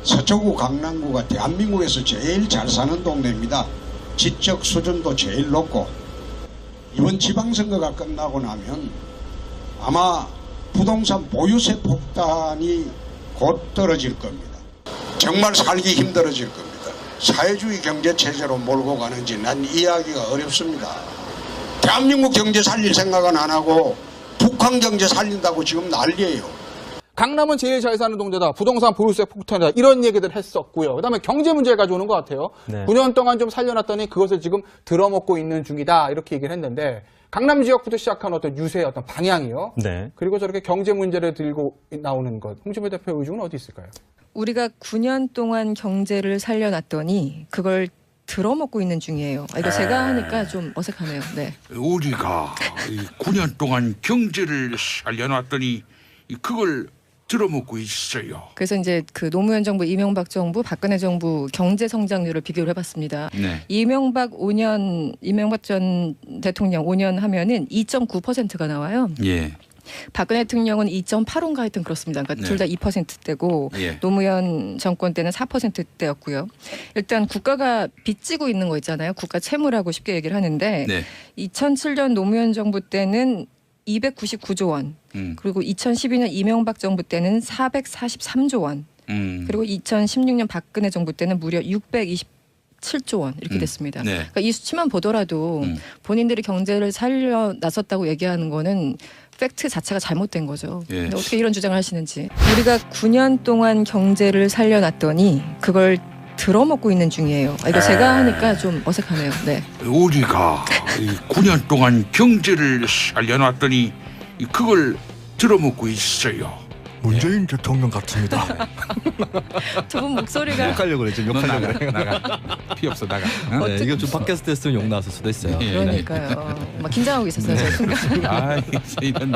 서초구 강남구가 대한민국에서 제일 잘 사는 동네입니다. 지적 수준도 제일 높고 이번 지방선거가 끝나고 나면 아마 부동산 보유세 폭탄이 곧 떨어질 겁니다. 정말 살기 힘들어질 겁니다. 사회주의 경제체제로 몰고 가는지 난 이해하기가 어렵습니다. 대한민국 경제 살릴 생각은 안 하고 북한 경제 살린다고 지금 난리예요. 강남은 제일 잘 사는 동네다. 부동산 보유세 폭탄이다. 이런 얘기들 했었고요. 그다음에 경제 문제를 가져오는 것 같아요. 네. 9년 동안 좀 살려놨더니 그것을 지금 들어먹고 있는 중이다. 이렇게 얘기를 했는데 강남 지역부터 시작한 어떤 유세의 어떤 방향이요. 네. 그리고 저렇게 경제 문제를 들고 나오는 것. 홍준표 대표의 의중은 어디 있을까요? 우리가 9년 동안 경제를 살려놨더니 그걸 들어먹고 있는 중이에요. 이거 제가 하니까 좀 어색하네요. 네. 우리가 9년 동안 경제를 살려놨더니 그걸 들어먹고 있어요. 그래서 이제 그 노무현 정부, 이명박 정부, 박근혜 정부 경제 성장률을 비교를 해봤습니다. 네. 이명박 전 대통령 5년 하면은 2.9%가 나와요. 예. 박근혜 대통령은 2.85인가 하여튼 그렇습니다. 그러니까 네. 둘 다 2%대고 예. 노무현 정권 때는 4%대였고요. 일단 국가가 빚지고 있는 거 있잖아요. 국가 채무라고 쉽게 얘기를 하는데 네. 2007년 노무현 정부 때는 299조 원, 그리고 2012년 이명박 정부 때는 443조 원, 그리고 2016년 박근혜 정부 때는 무려 627조 원 이렇게 됐습니다. 네. 그러니까 이 수치만 보더라도 본인들이 경제를 살려 나섰다고 얘기하는 거는 팩트 자체가 잘못된 거죠. 예. 근데 어떻게 이런 주장을 하시는지. 우리가 9년 동안 경제를 살려놨더니 그걸 들어먹고 있는 중이에요. 이거 제가 하니까 좀 어색하네요. 네. 우리가 9년 동안 경제를 살려놨더니 그걸 들어먹고 있어요. 문재인 대통령 같습니다. 두 분 목소리가 욕하려고 그래. 지금 욕하려고 그래. 나가. 피 없어 나가. 어? 네, 이거 좀 팟캐스트 했으면 욕 나왔을 수도 있어요. 예. 그러니까요. 막 긴장하고 있었어요. 저 순간. 아, 이런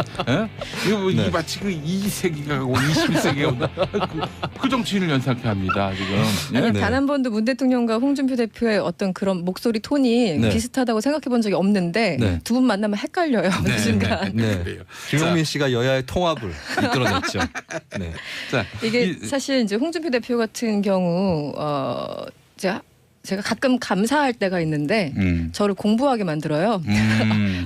이거 뭐 네. 이 마치 그 2세기가 가고 21세기가 온다. 그 정치인을 연상케 합니다 지금. 예? 아니 네. 단 한 번도 문 대통령과 홍준표 대표의 어떤 그런 목소리 톤이 네. 비슷하다고 생각해 본 적이 없는데 네. 두 분 만나면 헷갈려요. 그 순간. 네. 그래요. 김용민 씨가 여야의 통합을 이끌어냈죠. 네. 자, 이게 사실 이제 홍준표 대표 같은 경우 제가 가끔 감사할 때가 있는데 저를 공부하게 만들어요.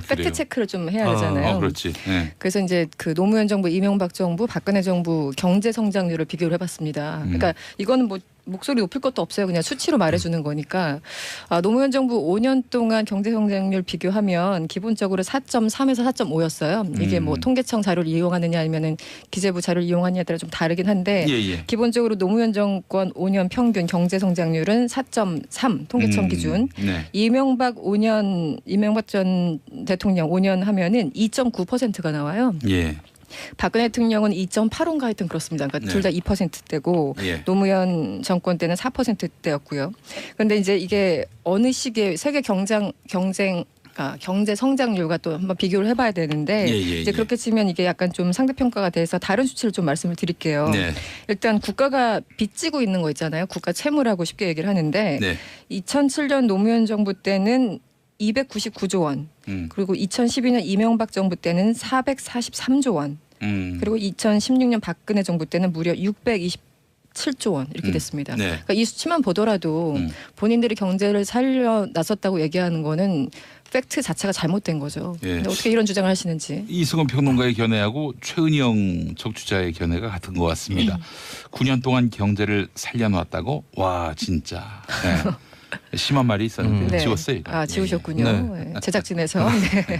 팩트 체크를 좀 해야 되잖아요. 그렇지. 네. 그래서 이제 그 노무현 정부, 이명박 정부, 박근혜 정부 경제 성장률을 비교를 해봤습니다. 그러니까 이거는 뭐 목소리 높일 것도 없어요. 그냥 수치로 말해주는 거니까. 노무현 정부 5년 동안 경제 성장률 비교하면 기본적으로 4.3에서 4.5였어요. 이게 뭐 통계청 자료를 이용하느냐 아니면은 기재부 자료를 이용하느냐에 따라 좀 다르긴 한데 예. 기본적으로 노무현 정권 5년 평균 경제 성장률은 4.3 통계청 기준. 네. 이명박 전 대통령 5년 하면은 2.9%가 나와요. 예. 박근혜 대통령은 2.85인가 하여튼 그렇습니다. 그러니까 네. 둘 다 2%대고 예. 노무현 정권 때는 4%대였고요. 그런데 이제 이게 어느 시기에 세계 경제 성장률과 또 한번 비교를 해봐야 되는데 이제 그렇게 치면 이게 약간 좀 상대평가가 돼서 다른 수치를 좀 말씀을 드릴게요. 네. 일단 국가가 빚지고 있는 거 있잖아요. 국가 채무라고 쉽게 얘기를 하는데 네. 2007년 노무현 정부 때는 299조 원, 그리고 2012년 이명박 정부 때는 443조 원, 그리고 2016년 박근혜 정부 때는 무려 627조 원 이렇게 됐습니다. 네. 그러니까 이 수치만 보더라도 본인들이 경제를 살려 나섰다고 얘기하는 거는 팩트 자체가 잘못된 거죠. 예. 근데 어떻게 이런 주장을 하시는지. 이승훈 평론가의 견해하고 최은영 적주자의 견해가 같은 것 같습니다. 9년 동안 경제를 살려놨다고? 와 진짜. 네. 심한 말이 있었는데 네. 지웠어요. 이거. 지우셨군요. 네. 네. 제작진에서. 네.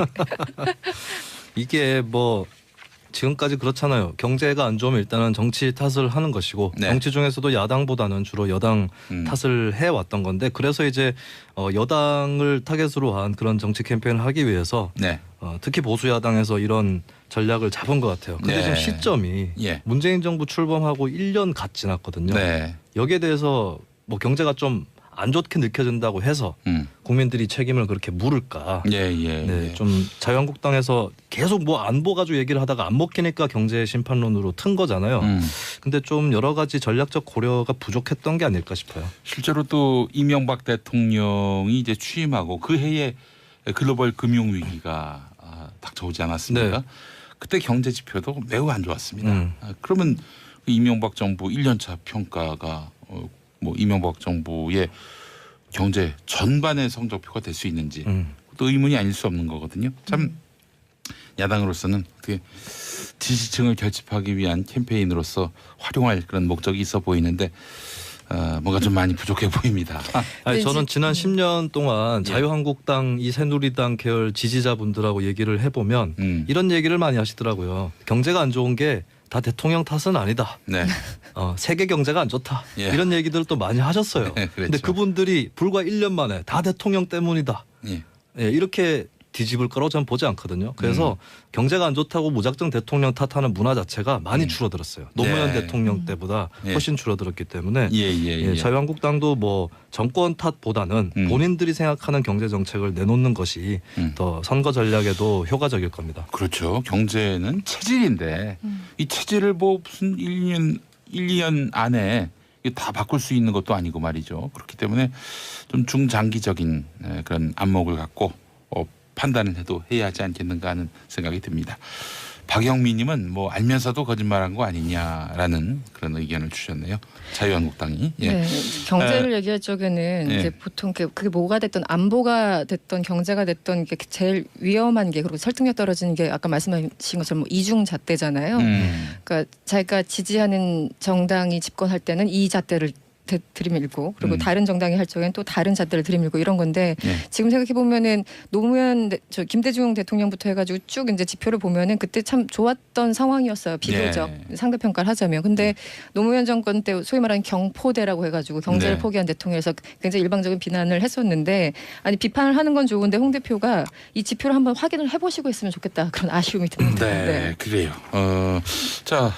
이게 뭐 지금까지 그렇잖아요. 경제가 안 좋으면 일단은 정치 탓을 하는 것이고 네. 정치 중에서도 야당보다는 주로 여당 탓을 해왔던 건데 그래서 이제 여당을 타겟으로 한 그런 정치 캠페인을 하기 위해서 네. 특히 보수 야당에서 이런 전략을 잡은 것 같아요. 근데 네. 지금 시점이 예. 문재인 정부 출범하고 1년 갓 지났거든요. 네. 여기에 대해서 뭐 경제가 좀 안 좋게 느껴진다고 해서 국민들이 책임을 그렇게 물을까? 네, 좀 자유한국당에서 계속 뭐 안보 가지고 얘기를 하다가 안 먹히니까 경제 심판론으로 튼 거잖아요. 근데 좀 여러 가지 전략적 고려가 부족했던 게 아닐까 싶어요. 실제로 또 이명박 대통령이 이제 취임하고 그 해에 글로벌 금융 위기가 닥쳐오지 않았습니까? 네. 그때 경제 지표도 매우 안 좋았습니다. 그러면 이명박 정부 1년차 평가가 뭐 이명박 정부의 경제 전반의 성적표가 될 수 있는지 또 의문이 아닐 수 없는 거거든요. 참 야당으로서는 어떻게 지지층을 결집하기 위한 캠페인으로서 활용할 그런 목적이 있어 보이는데 뭔가 좀 많이 부족해 보입니다. 아니, 저는 지난 10년 동안 자유한국당, 이 새누리당 계열 지지자분들하고 얘기를 해보면 이런 얘기를 많이 하시더라고요. 경제가 안 좋은 게 다 대통령 탓은 아니다. 네. 세계 경제가 안 좋다. 예. 이런 얘기들을 또 많이 하셨어요. 네, 그렇죠. 근데 그분들이 불과 1년 만에 다 대통령 때문이다. 예. 예, 이렇게 뒤집을 거라고 저는 보지 않거든요. 그래서 경제가 안 좋다고 무작정 대통령 탓하는 문화 자체가 많이 줄어들었어요. 노무현 네. 대통령 때보다 훨씬 줄어들었기 때문에 예. 자유한국당도 뭐 정권 탓보다는 본인들이 생각하는 경제 정책을 내놓는 것이 더 선거 전략에도 효과적일 겁니다. 그렇죠. 경제는 체질인데 이 체질을 뭐 무슨 1년 2년 안에 다 바꿀 수 있는 것도 아니고 말이죠. 그렇기 때문에 좀 중장기적인 그런 안목을 갖고 판단을 해도 해야 하지 않겠는가 하는 생각이 듭니다. 박영민님은 뭐 알면서도 거짓말한 거 아니냐라는 그런 의견을 주셨네요. 자유한국당이. 예. 네, 경제를 얘기할 적에는 이제 보통 그게 뭐가 됐든 안보가 됐던 경제가 됐던 이게 제일 위험한 게 그리고 설득력 떨어지는 게 아까 말씀하신 것처럼 뭐 이중 잣대잖아요. 그러니까 자기가 지지하는 정당이 집권할 때는 이 잣대를 들이밀고 그리고 다른 정당이 할 적엔 또 다른 잣대를 들이밀고 이런 건데 지금 생각해 보면은 노무현 김대중 대통령부터 해가지고 쭉 이제 지표를 보면은 그때 참 좋았던 상황이었어요. 비교적 상대 평가를 하자면. 근데 노무현 정권 때 소위 말하는 경포대라고 해가지고 경제를 포기한 대통령에서 굉장히 일방적인 비난을 했었는데 아니 비판을 하는 건 좋은데 홍 대표가 이 지표를 한번 확인을 해보시고 했으면 좋겠다 그런 아쉬움이 듭니다. 네, 그래요. 자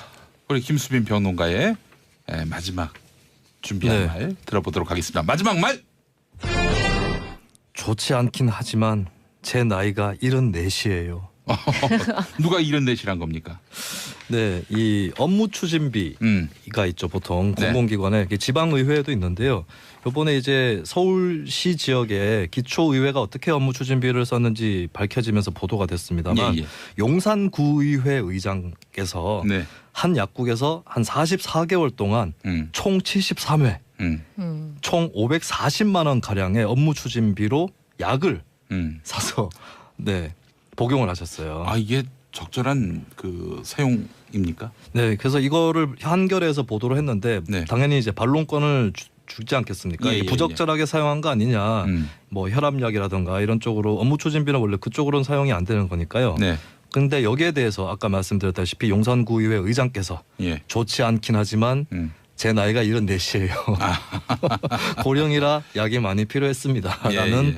우리 김수빈 평론가의 마지막 준비한 말 들어보도록 하겠습니다. 마지막 말. 좋지 않긴 하지만 제 나이가 74이에요. 누가 이런 내실한 겁니까? 네, 이 업무 추진비가 있죠. 보통 공공기관에 지방의회도 있는데요. 이번에 이제 서울시 지역에 기초의회가 어떻게 업무 추진비를 썼는지 밝혀지면서 보도가 됐습니다만 용산구의회 의장께서 한 약국에서 한 44개월 동안 총 73회, 총 540만 원 가량의 업무 추진비로 약을 사서 복용을 하셨어요. 아 이게 적절한 그 사용입니까? 네, 그래서 이거를 한겨레에서 보도를 했는데 당연히 이제 반론권을 주지 않겠습니까? 부적절하게 사용한 거 아니냐, 뭐 혈압약이라든가 이런 쪽으로 업무 추진비는 원래 그쪽으로는 사용이 안 되는 거니까요. 근데 여기에 대해서 아까 말씀드렸다시피 용산구의회 의장께서 좋지 않긴 하지만 제 나이가 74이에요. 고령이라 약이 많이 필요했습니다. 라는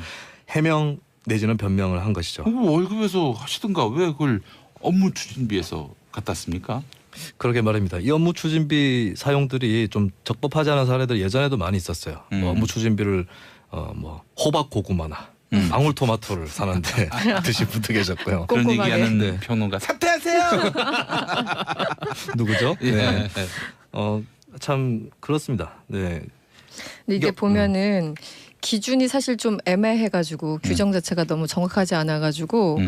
해명 내지는 변명을 한 것이죠. 월급에서 하시든가 왜 그걸 업무 추진비에서 갖다 씁니까? 그러게 말입니다. 이 업무 추진비 사용들이 좀 적법하지 않은 사례들 예전에도 많이 있었어요. 뭐 업무 추진비를 뭐 호박 고구마나 방울토마토를 사는데 드신 분도 계셨고요. 그런 얘기하는 평론가 사퇴하세요. 누구죠? 참 그렇습니다. 네. 근데 이게 보면은 기준이 사실 좀 애매해가지고 규정 자체가 너무 정확하지 않아가지고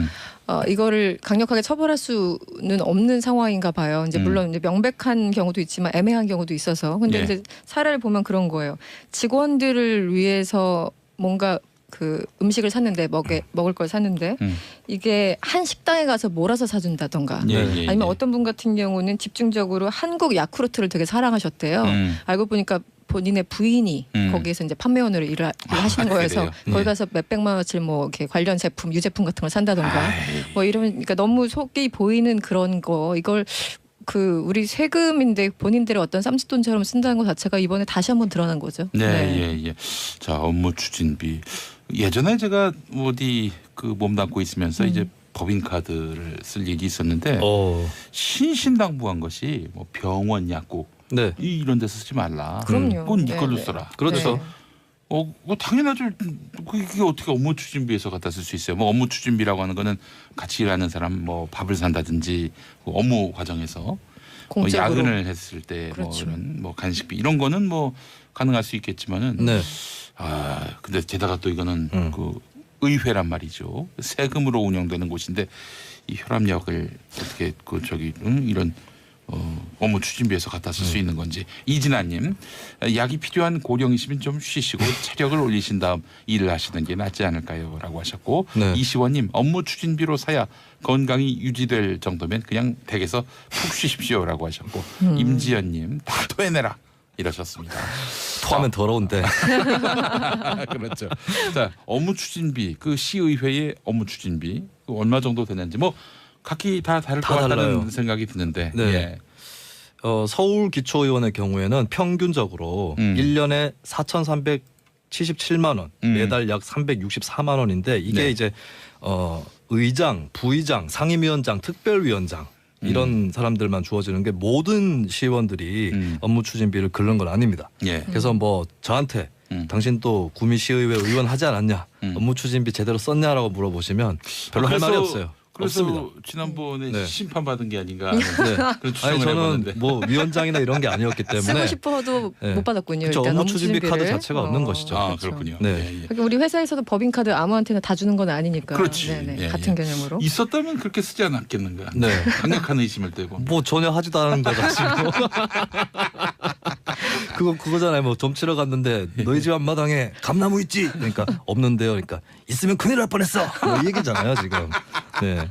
이거를 강력하게 처벌할 수는 없는 상황인가 봐요. 이제 물론 이제 명백한 경우도 있지만 애매한 경우도 있어서. 근데 이제 사례를 보면 그런 거예요. 직원들을 위해서 뭔가 그 음식을 샀는데 먹을 걸 샀는데 이게 한 식당에 가서 몰아서 사준다던가 아니면 어떤 분 같은 경우는 집중적으로 한국 야쿠르트를 되게 사랑하셨대요. 알고 보니까 본인의 부인이 거기에서 이제 판매원으로 일을 하시는 거여서 거기 가서 몇백만 원어치 뭐 이렇게 관련 제품, 유제품 같은 걸 산다던가 뭐 이러면 그러니까 너무 속이 보이는 그런 거 이걸 그 우리 세금인데 본인들의 어떤 쌈짓돈처럼 쓴다는 것 자체가 이번에 다시 한번 드러난 거죠. 자 업무 추진비 예전에 제가 어디 그 몸담고 있으면서 이제 법인카드를 쓸 일이 있었는데 신신당부한 것이 뭐 병원 약국 이런 데서 쓰지 말라. 그럼요. 그건 이걸로 써라. 그렇죠. 뭐 당연하죠. 그게 어떻게 업무 추진비에서 갖다 쓸 수 있어요. 뭐 업무 추진비라고 하는 거는 같이 일하는 사람 뭐 밥을 산다든지 업무 과정에서 뭐 야근을 했을 때 뭐 이런 뭐 간식비 이런 거는 뭐 가능할 수 있겠지만은 근데 게다가 또 이거는 그 의회란 말이죠. 세금으로 운영되는 곳인데 이 혈압약을 어떻게 이런 업무 추진비에서 갖다 쓸 수 있는 건지. 이진아님, 약이 필요한 고령이시면 좀 쉬시고 체력을 올리신 다음 일을 하시는 게 낫지 않을까요?라고 하셨고, 네. 이시원님, 업무 추진비로 사야 건강이 유지될 정도면 그냥 댁에서 푹 쉬십시오라고 하셨고, 임지연님, 다 토해내라 이러셨습니다. 토하면 더러운데. 그렇죠. 자, 업무 추진비, 그 시의회의 업무 추진비 그 얼마 정도 되는지 뭐 각기 다 다를 것 같다는 달라요. 생각이 드는데. 네. 예. 서울 기초의원의 경우에는 평균적으로 1년에 4,377만 원, 매달 약 364만 원인데 이게 네. 이제 의장, 부의장, 상임위원장, 특별위원장 이런 사람들만 주어지는 게 모든 시의원들이 업무 추진비를 긁는 건 아닙니다. 예. 그래서 뭐 저한테 당신 또 구미시의회 의원 하지 않았냐, 업무 추진비 제대로 썼냐라고 물어보시면 별로 할 말이 없어요. 그래서 없습니다. 지난번에 네. 심판 받은 게 아닌가 하는 네. 그런 추정을 아니 저는 해봤는데. 뭐 위원장이나 이런 게 아니었기 때문에 쓰고 싶어도 네. 못 받았군요. 그쵸, 일단 업무 추진비 업무 카드 추진비를. 자체가 없는 것이죠. 아, 그렇죠. 그렇군요. 네. 예, 예. 그러니까 우리 회사에서도 법인카드 아무한테나 다 주는 건 아니니까. 그렇지. 네네. 예, 같은 예. 개념으로. 있었다면 그렇게 쓰지 않았겠는가. 네. 강력한 의심을 떼고. 뭐 전혀 하지도 않은데 가지고 그거잖아요. 뭐 점치러 갔는데 너희 집 앞마당에 감나무 있지? 그러니까 없는데요. 그러니까 있으면 큰일 날 뻔했어. 뭐 이 얘기잖아요 지금. 네.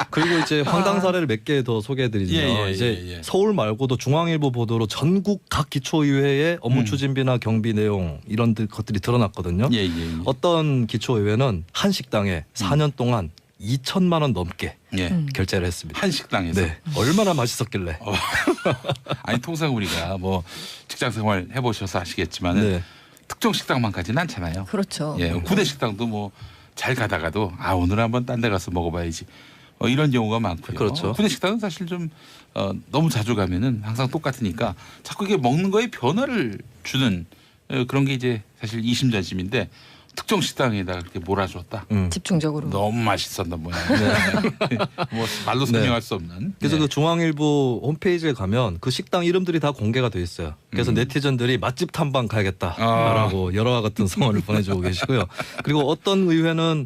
그리고 이제 황당 사례를 몇 개 더 소개해드리면 이제 서울 말고도 중앙일보 보도로 전국 각 기초의회의 업무 추진비나 경비 내용 이런 것들이 드러났거든요. 예, 예, 예. 어떤 기초의회는 한 식당에 4년 동안 2천만 원 넘게 예. 결제를 했습니다. 한 식당에서. 네, 얼마나 맛있었길래. 아니 통상 우리가 뭐 직장 생활 해보셔서 아시겠지만은 네. 특정 식당만 가지는 않잖아요. 그렇죠. 예, 구내 식당도 뭐 잘 가다가도 아 오늘 한번 딴 데 가서 먹어봐야지. 이런 경우가 많고요. 그렇죠. 구내 식당은 사실 좀 너무 자주 가면은 항상 똑같으니까 자꾸 이게 먹는 거에 변화를 주는 그런 게 이제 사실 이심전심인데 특정 식당에다가 그렇게 몰아줬다. 집중적으로. 너무 맛있었나 뭐야. 네. 뭐 말로 설명할 수 없는. 그래서 네. 그 중앙일보 홈페이지에 가면 그 식당 이름들이 다 공개가 돼 있어요. 그래서 네티즌들이 맛집 탐방 가야겠다라고 여러와 같은 성원을 보내주고 계시고요. 그리고 어떤 의회는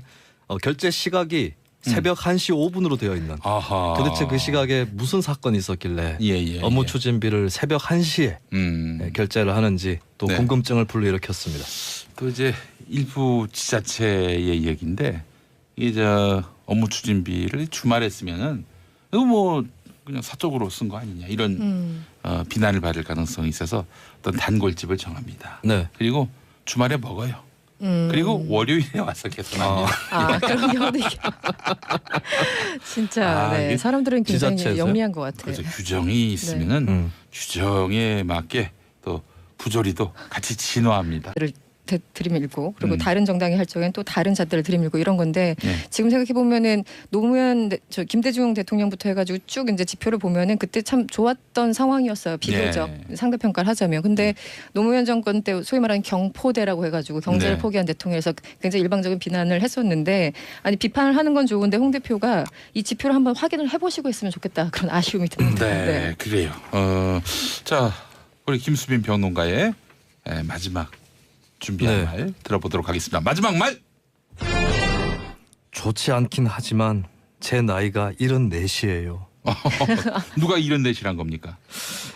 결제 시각이 새벽 1시 5분으로 되어 있는. 아하. 도대체 그 시각에 무슨 사건이 있었길래 예, 업무 예. 추진비를 새벽 1시에 결제를 하는지 또 네. 궁금증을 불러일으켰습니다. 또 이제 일부 지자체의 얘기인데 이게 저 업무 추진비를 주말에 쓰면은 이거 뭐 그냥 사적으로 쓴 거 아니냐 이런 비난을 받을 가능성이 있어서 어떤 단골집을 정합니다. 네. 그리고 주말에 먹어요. 그리고 월요일에 와서 개선합니다. 아, 그런 경우도 진짜 아, 네. 이게 사람들은 굉장히 지자체에서요? 영리한 것 같아요. 그래서 규정이 있으면은 음. 규정에 맞게 또 부조리도 같이 진화합니다. 를 들이밀고 그리고 다른 정당이 할 적엔 또 다른 잣대를 들이밀고 이런 건데 네. 지금 생각해 보면은 노무현 김대중 대통령부터 해가지고 쭉 이제 지표를 보면은 그때 참 좋았던 상황이었어요. 비교적 네. 상대 평가를 하자면 근데 노무현 정권 때 소위 말하는 경포대라고 해가지고 경제를 네. 포기한 대통령에서 굉장히 일방적인 비난을 했었는데 아니 비판을 하는 건 좋은데 홍 대표가 이 지표를 한번 확인을 해보시고 했으면 좋겠다 그런 아쉬움이 듭니다. 네, 그래요. 자, 우리 김수빈 평론가의 마지막 준비한 네. 말 들어보도록 하겠습니다. 마지막 말. 좋지 않긴 하지만 제 나이가 74이에요. 누가 이런 내실한 겁니까?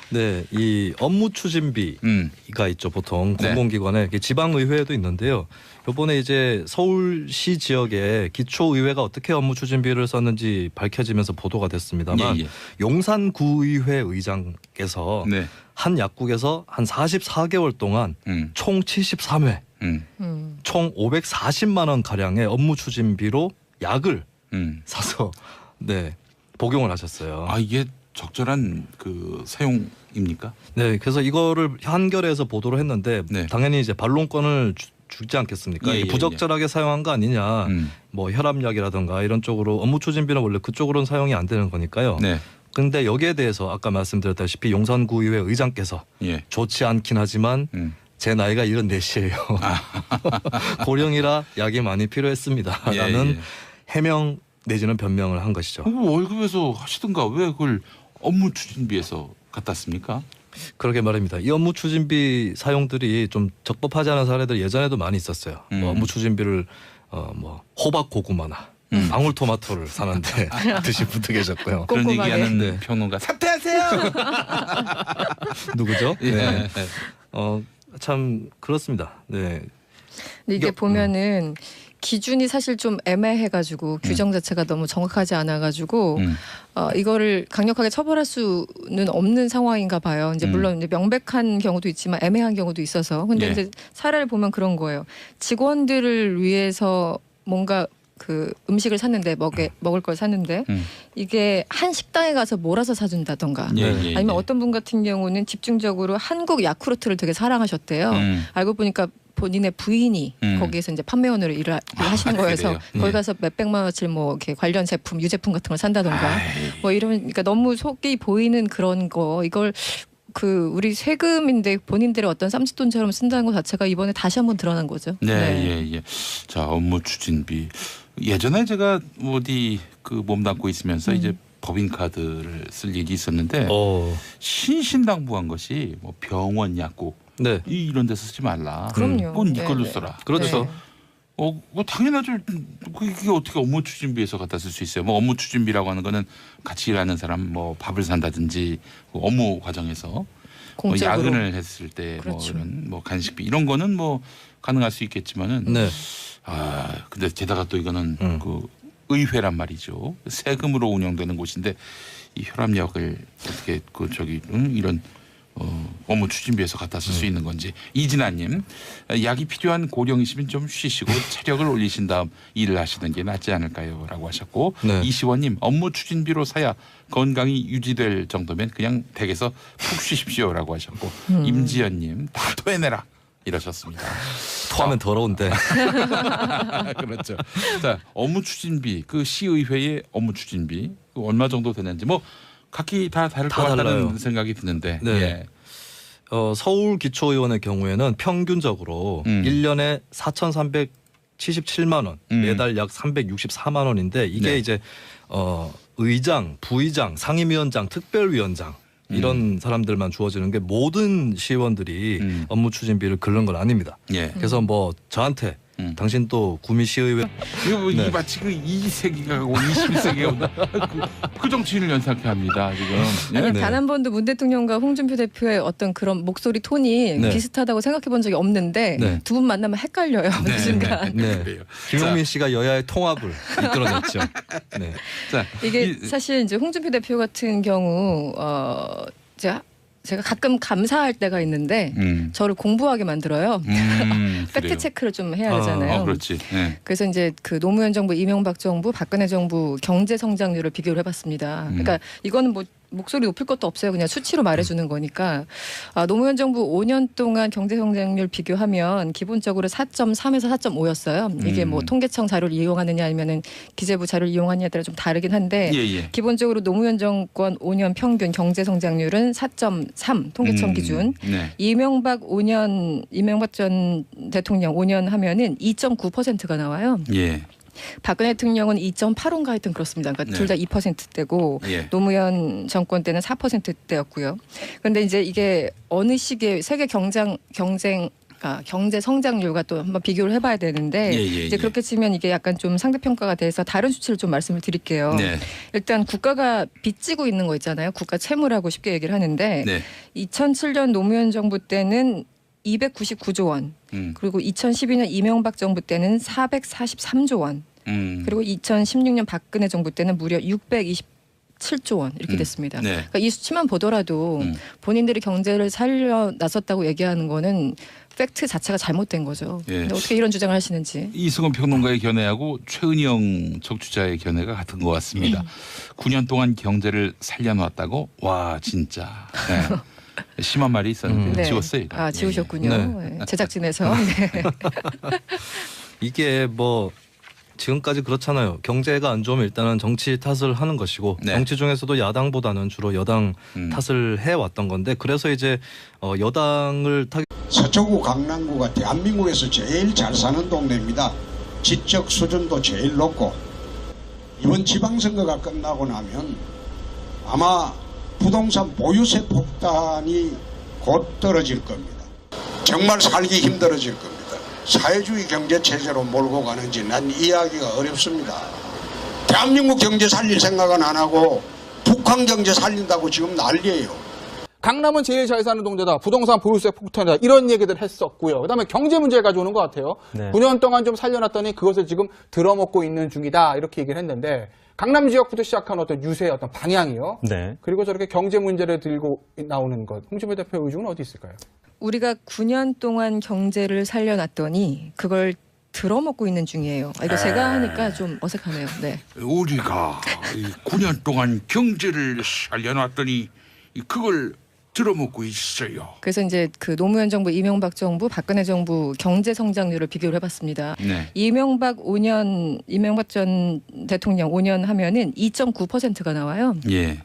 네, 이 업무 추진비가 있죠. 보통 네. 공공기관에 지방의회에도 있는데요. 이번에 이제 서울시 지역의 기초의회가 어떻게 업무 추진비를 썼는지 밝혀지면서 보도가 됐습니다만 예, 예. 용산구의회 의장께서 네. 한 약국에서 한 44개월 동안 총 73회, 총 540만 원 가량의 업무 추진비로 약을 사서 네 복용을 하셨어요. 아 이게 적절한 그 사용입니까? 네, 그래서 이거를 한겨레에서 보도를 했는데 네. 당연히 이제 반론권을 주지 않겠습니까? 예, 이게 예, 부적절하게 사용한 거 아니냐, 뭐 혈압약이라든가 이런 쪽으로 업무 추진비는 원래 그쪽으로는 사용이 안 되는 거니까요. 네. 근데 여기에 대해서 아까 말씀드렸다시피 용산구의회 의장께서 예. 좋지 않긴 하지만 제 나이가 74이에요. 고령이라 약이 많이 필요했습니다. 예, 라는 예. 해명 내지는 변명을 한 것이죠. 월급에서 하시든가 왜 그걸 업무 추진비에서 갖다 씁니까? 그러게 말입니다. 이 업무 추진비 사용들이 좀 적법하지 않은 사례들 예전에도 많이 있었어요. 뭐 업무 추진비를 뭐 호박 고구마나 방울토마토를 사는데 드신 분도 계셨고요. 그런 꼼꼼하게. 얘기하는 네. 평론가 사퇴하세요. 누구죠? 예. 네. 참 그렇습니다. 네. 근데 이게 보면은 기준이 사실 좀 애매해가지고 규정 자체가 너무 정확하지 않아가지고 이거를 강력하게 처벌할 수는 없는 상황인가 봐요. 이제 물론 이제 명백한 경우도 있지만 애매한 경우도 있어서. 근데 예. 이제 사례를 보면 그런 거예요. 직원들을 위해서 뭔가 그 음식을 샀는데 먹을 걸 샀는데 이게 한 식당에 가서 몰아서 사준다던가 예, 예, 아니면 예. 어떤 분 같은 경우는 집중적으로 한국 야쿠르트를 되게 사랑하셨대요. 알고 보니까 본인의 부인이 거기에서 이제 판매원으로 일을 하시는 거여서 그래요? 거기 가서 몇백만 원어치 뭐 이렇게 관련 제품, 유제품 같은 걸 산다던가 뭐 이러면 그러니까 너무 속이 보이는 그런 거 이걸 그 우리 세금인데 본인들의 어떤 쌈짓돈처럼 쓴다는 것 자체가 이번에 다시 한번 드러난 거죠. 네, 예. 자, 업무 추진비. 예전에 제가 어디 그 몸담고 있으면서 이제 법인카드를 쓸 일이 있었는데 신신당부한 것이 뭐 병원 약국 네. 이런 데서 쓰지 말라. 그럼요. 그건 네 걸로 네. 써라. 그렇죠. 네. 뭐 당연하죠. 그게 어떻게 업무 추진비에서 갖다 쓸 수 있어요? 뭐 업무 추진비라고 하는 거는 같이 일하는 사람 뭐 밥을 산다든지 그 업무 과정에서 뭐 공적으로. 야근을 했을 때 뭐 그렇죠. 이런 뭐 간식비 이런 거는 뭐 가능할 수 있겠지만은 네. 근데 게다가 또 이거는 그 의회란 말이죠. 세금으로 운영되는 곳인데 이 혈압약을 어떻게 그 저기 이런 업무 추진비에서 갖다 쓸 수 있는 건지. 이진아님, 약이 필요한 고령이시면 좀 쉬시고 체력을 올리신 다음 일을 하시는 게 낫지 않을까요?라고 하셨고 네. 이시원님, 업무 추진비로 사야 건강이 유지될 정도면 그냥 댁에서 푹 쉬십시오라고 하셨고 임지연님, 다 토해내라 이러셨습니다. 토하면 더러운데. 그렇죠. 자, 업무 추진비, 그 시의회의 업무 추진비 그 얼마 정도 되는지 뭐 각기 다 다를 다 것 같다는 달라요. 생각이 드는데. 네. 예. 서울기초의원의 경우에는 평균적으로 1년에 4,377만 원, 매달 약 364만 원인데 이게 네. 이제 의장, 부의장, 상임위원장, 특별위원장 이런 사람들만 주어지는 게 모든 시의원들이 업무 추진비를 긁는 건 아닙니다. 예. 그래서 뭐 저한테 당신 또 구미시의회 이거 뭐 네. 이게 마치 그 20세기가 가고 21세기가 온다. 그 정치인을 연상케 합니다 지금. 예? 아니 네. 단 한 번도 문 대통령과 홍준표 대표의 어떤 그런 목소리 톤이 네. 비슷하다고 생각해 본 적이 없는데 네. 두 분 만나면 헷갈려요. 어느 순간. 네. 그래요. 김용민 씨가 여야의 통합을 이끌어냈죠. 네. 자, 이게 사실 이제 홍준표 대표 같은 경우 제가 가끔 감사할 때가 있는데 저를 공부하게 만들어요. 팩트 그래요. 체크를 좀 해야 되잖아요. 그렇지. 예. 그래서 이제 그 노무현 정부, 이명박 정부, 박근혜 정부 경제 성장률을 비교를 해봤습니다. 그러니까 이거는 뭐 목소리 높일 것도 없어요. 그냥 수치로 말해주는 거니까. 노무현 정부 5년 동안 경제 성장률 비교하면 기본적으로 4.3에서 4.5였어요. 이게 뭐 통계청 자료를 이용하느냐 아니면은 기재부 자료를 이용하느냐에 따라 좀 다르긴 한데 예. 기본적으로 노무현 정권 5년 평균 경제 성장률은 4.3 통계청 기준. 네. 이명박 전 대통령 5년 하면은 2.9%가 나와요. 예. 박근혜 대통령은 2.85인가 하여튼 그렇습니다. 그러니까 네. 둘 다 2%대고 예. 노무현 정권 때는 4%대였고요. 그런데 이제 이게 어느 시기에 세계 경제 성장률과 또 한번 비교를 해봐야 되는데 이제 그렇게 치면 이게 약간 좀 상대평가가 돼서 다른 수치를 좀 말씀을 드릴게요. 네. 일단 국가가 빚지고 있는 거 있잖아요. 국가 채무라고 쉽게 얘기를 하는데 네. 2007년 노무현 정부 때는 299조 원, 그리고 2012년 이명박 정부 때는 443조 원, 그리고 2016년 박근혜 정부 때는 무려 627조 원 이렇게 됐습니다. 네. 그러니까 이 수치만 보더라도 본인들이 경제를 살려 나섰다고 얘기하는 거는 팩트 자체가 잘못된 거죠. 예. 근데 어떻게 이런 주장을 하시는지. 이승원 평론가의 견해하고 최은영 척추자의 견해가 같은 것 같습니다. 9년 동안 경제를 살려놨다고? 와 진짜. 네. 심한 말이 있었는데 네. 지웠어요. 이거. 아 지우셨군요. 네. 네. 제작진에서. 네. 이게 뭐 지금까지 그렇잖아요. 경제가 안 좋으면 일단은 정치 탓을 하는 것이고 네. 정치 중에서도 야당보다는 주로 여당 탓을 해왔던 건데 그래서 이제 여당을 서초구 강남구가 대한민국에서 제일 잘 사는 동네입니다. 지적 수준도 제일 높고 이번 지방선거가 끝나고 나면 아마 부동산 보유세 폭탄이 곧 떨어질 겁니다. 정말 살기 힘들어질 겁니다. 사회주의 경제체제로 몰고 가는지 난 이해하기가 어렵습니다. 대한민국 경제 살릴 생각은 안 하고 북한 경제 살린다고 지금 난리예요. 강남은 제일 잘 사는 동네다. 부동산 보유세 폭탄이다. 이런 얘기들 했었고요. 그다음에 경제 문제 가져오는 것 같아요. 네. 9년 동안 좀 살려놨더니 그것을 지금 들어먹고 있는 중이다. 이렇게 얘기를 했는데 강남 지역부터 시작한 어떤 유세의 어떤 방향이요. 네. 그리고 저렇게 경제 문제를 들고 나오는 것. 홍준표 대표의 의중은 어디 있을까요? 우리가 9년 동안 경제를 살려놨더니 그걸 들어먹고 있는 중이에요. 이거 제가 하니까 좀 어색하네요. 네. 우리가 9년 동안 경제를 살려놨더니 그걸 들어먹고 있어요. 그래서 이제 그 노무현 정부, 이명박 정부, 박근혜 정부 경제 성장률을 비교를 해봤습니다. 네. 이명박 전 대통령 5년 하면은 2.9%가 나와요. 예.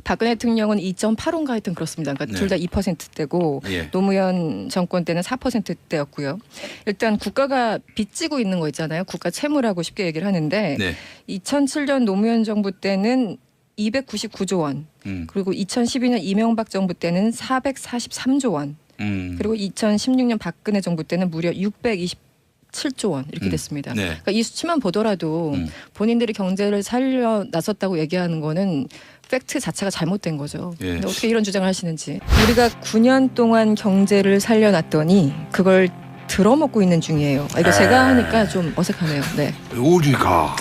박근혜 대통령은 2.85인가 하여튼 그렇습니다. 그러니까 네. 둘 다 2%대고 예. 노무현 정권 때는 4%대였고요. 일단 국가가 빚지고 있는 거 있잖아요. 국가 채무라고 쉽게 얘기를 하는데 네. 2007년 노무현 정부 때는 299조 원, 그리고 2012년 이명박 정부 때는 443조 원, 그리고 2016년 박근혜 정부 때는 무려 627조 원 이렇게 됐습니다. 네. 그러니까 이 수치만 보더라도 본인들이 경제를 살려 나섰다고 얘기하는 거는 팩트 자체가 잘못된 거죠. 예. 근데 어떻게 이런 주장을 하시는지. 우리가 9년 동안 경제를 살려놨더니 그걸 들어먹고 있는 중이에요. 이거 제가 하니까 좀 어색하네요. 네. 우리가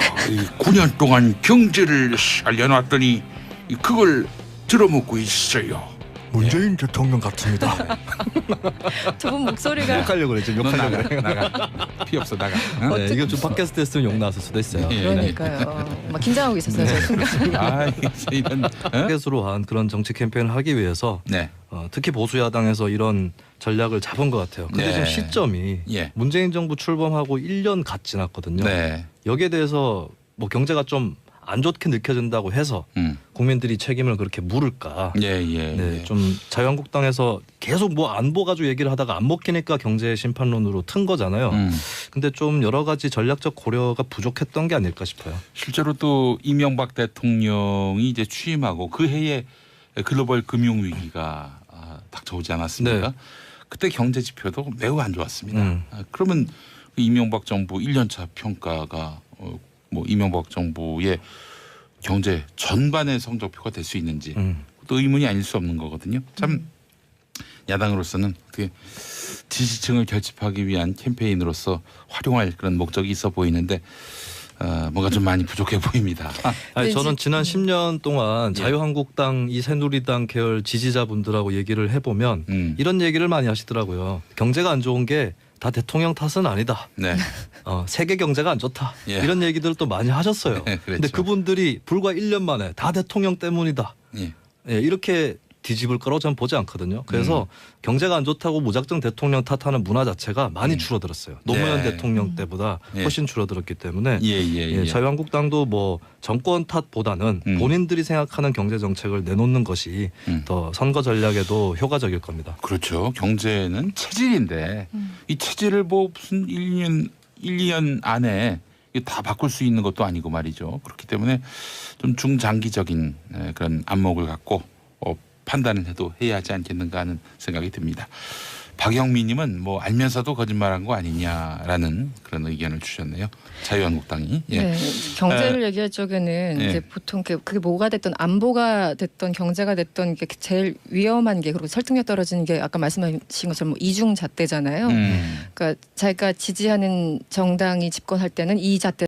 9년 동안 경제를 살려놨더니 그걸 들어먹고 있어요. 문재인 대통령 같습니다. 두 분 목소리가 욕하려고 그래. 지금 욕하려고 그래. 나가. 피 없어 나가. 어? 네, 이거 좀 팟캐스트 했으면 욕 나왔을 수도 있어요. 예. 그러니까요. 막 긴장하고 있었어요. 저 순간. 아, 이런. 어? 타겟으로 한 그런 정치 캠페인을 하기 위해서 네. 특히 보수 야당에서 이런 전략을 잡은 것 같아요. 근데 네. 지금 시점이 예. 문재인 정부 출범하고 1년 갓 지났거든요. 네. 여기에 대해서 뭐 경제가 좀 안 좋게 느껴진다고 해서 국민들이 책임을 그렇게 물을까? 예. 네, 좀 자유한국당에서 계속 뭐 안보 가지고 얘기를 하다가 안 먹히니까 경제 심판론으로 튼 거잖아요. 근데 좀 여러 가지 전략적 고려가 부족했던 게 아닐까 싶어요. 실제로 또 이명박 대통령이 이제 취임하고 그 해에 글로벌 금융 위기가 닥쳐오지 않았습니까? 네. 그때 경제 지표도 매우 안 좋았습니다. 그러면 그 이명박 정부 1년차 평가가 뭐 이명박 정부의 경제 전반의 성적표가 될 수 있는지 또 의문이 아닐 수 없는 거거든요. 참 야당으로서는 어떻게 지지층을 결집하기 위한 캠페인으로서 활용할 그런 목적이 있어 보이는데 뭔가 좀 많이 부족해 보입니다. 아니, 저는 지난 10년 동안 예. 자유한국당 이 새누리당 계열 지지자분들하고 얘기를 해보면 이런 얘기를 많이 하시더라고요. 경제가 안 좋은 게 다 대통령 탓은 아니다. 네. 세계 경제가 안 좋다. 예. 이런 얘기들을 또 많이 하셨어요. 네, 그렇죠. 근데 그분들이 불과 1년 만에 다 대통령 때문이다. 예. 예, 이렇게 뒤집을 거라고 저는 보지 않거든요. 그래서 경제가 안 좋다고 무작정 대통령 탓하는 문화 자체가 많이 줄어들었어요. 노무현 네. 대통령 때보다 예. 훨씬 줄어들었기 때문에 예. 자유한국당도 뭐 정권 탓보다는 본인들이 생각하는 경제 정책을 내놓는 것이 더 선거 전략에도 효과적일 겁니다. 그렇죠. 경제는 체질인데 이 체질을 뭐 무슨 1, 2년 안에 다 바꿀 수 있는 것도 아니고 말이죠. 그렇기 때문에 좀 중장기적인 그런 안목을 갖고 판단을 해도 해야 하지 않겠는가 하는 생각이 듭니다. 박영민님은 뭐 알면서도 거짓말한 거 아니냐라는 그런 의견을 주셨네요. 자유한국당이. 예. 네, 경제를 얘기할 적에는 예. 이제 보통 그게 뭐가 됐든 안보가 됐든 경제가 됐든 이게 제일 위험한 게 그리고 설득력 떨어지는 게 아까 말씀하신 것처럼 뭐 이중잣대잖아요. 그러니까 자기가 지지하는 정당이 집권할 때는 이 잣대